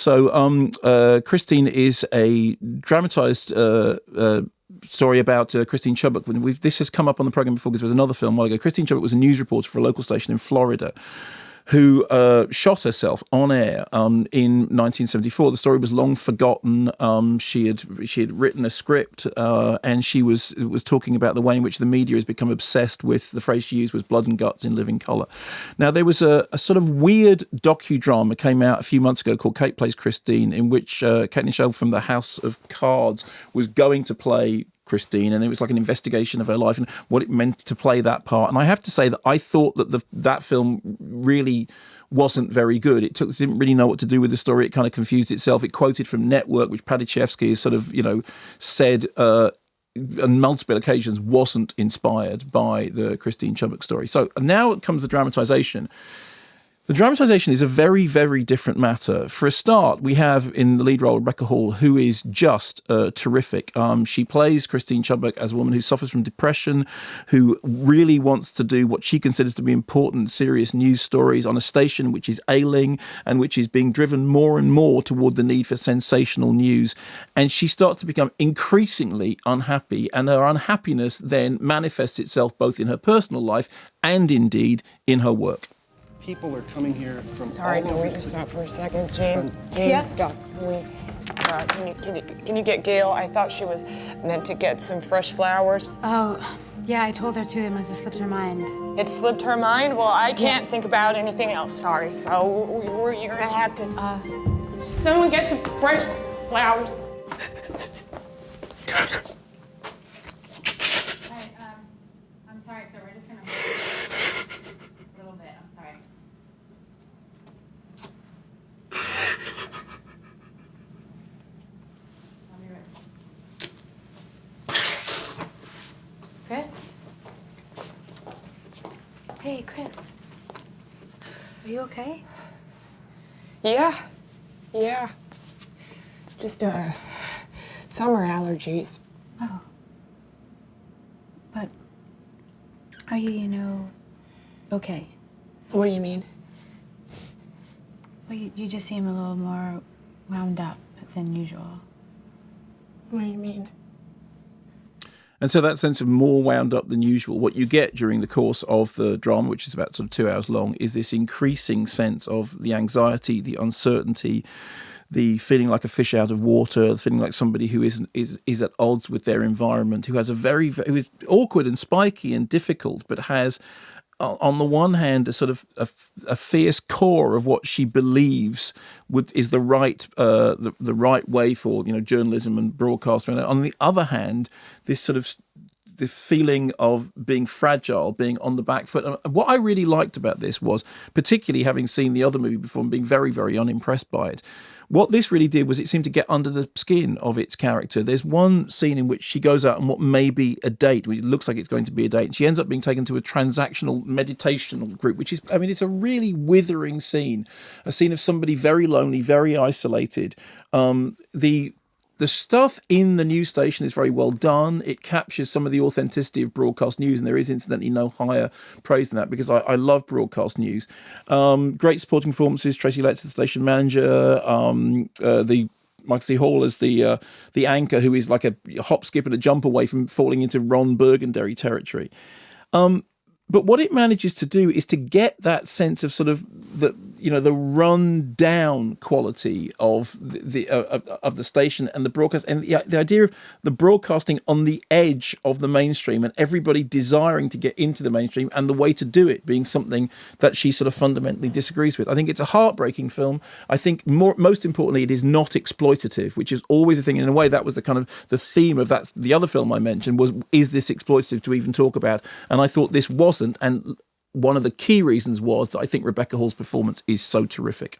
So Christine is a dramatised story about Christine Chubbuck. This has come up on the programme before because there was another film a while ago. Christine Chubbuck was a news reporter for a local station in Florida who shot herself on air in 1974. The story was long forgotten. She had written a script and she was talking about the way in which the media has become obsessed with, the phrase she used was blood and guts in living colour. Now, there was a sort of weird docudrama came out a few months ago called Kate Plays Christine, in which Kate Nichelle from the House of Cards was going to play Christine, and it was like an investigation of her life and what it meant to play that part. And I have to say that I thought that that film really wasn't very good. It didn't really know what to do with the story. It kind of confused itself. It quoted from Network, which Padishevsky has sort of, said on multiple occasions wasn't inspired by the Christine Chubbuck story. So now comes the dramatisation. The dramatisation is a very, very different matter. For a start, we have in the lead role Rebecca Hall, who is just terrific. She plays Christine Chubbuck as a woman who suffers from depression, who really wants to do what she considers to be important, serious news stories on a station which is ailing and which is being driven more and more toward the need for sensational news. And she starts to become increasingly unhappy, and her unhappiness then manifests itself both in her personal life and indeed in her work. People are coming here from Sorry, all can over. we just stop for a second, Jane? Jane, yeah. Stop. Can you get Gail? I thought she was meant to get some fresh flowers. Oh, yeah, I told her to. It must have slipped her mind. It slipped her mind? Well, I can't think about anything else. Sorry. So you're gonna have to. Someone get some fresh flowers. I'm sorry, sir. We're just gonna a little bit. I'm sorry. I'll be right. Chris? Hey, Chris. Are you okay? Yeah. Just summer allergies. Oh. But are you, okay? What do you mean? Well, you just seem a little more wound up than usual. What do you mean? And so that sense of more wound up than usual, what you get during the course of the drama, which is about sort of 2 hours long, is this increasing sense of the anxiety, the uncertainty, the feeling like a fish out of water, the feeling like somebody who is at odds with their environment, who who is awkward and spiky and difficult, but has, on the one hand, a sort of a fierce core of what she believes is the right way for journalism and broadcasting. And on the other hand, this sort of the feeling of being fragile, being on the back foot. And what I really liked about this was, particularly having seen the other movie before and being very, very unimpressed by it, what this really did was it seemed to get under the skin of its character. There's one scene in which she goes out on what may be a date, it looks like it's going to be a date, and she ends up being taken to a transactional meditational group, which is, it's a really withering scene, a scene of somebody very lonely, very isolated. The stuff in the news station is very well done. It captures some of the authenticity of broadcast news, and there is incidentally no higher praise than that because I love broadcast news. Great supporting performances. Tracy Letts, the station manager, the Michael C. Hall as the anchor, who is like a hop, skip, and a jump away from falling into Ron Burgundy territory. But what it manages to do is to get that sense of sort of the run down quality of the station and the broadcast, and the idea of the broadcasting on the edge of the mainstream and everybody desiring to get into the mainstream, and the way to do it being something that she sort of fundamentally disagrees with. I think it's a heartbreaking film. I think most importantly, it is not exploitative, which is always a thing. In a way, that was the kind of the theme of the other film I mentioned was, is this exploitative to even talk about? And I thought this wasn't. And one of the key reasons was that I think Rebecca Hall's performance is so terrific.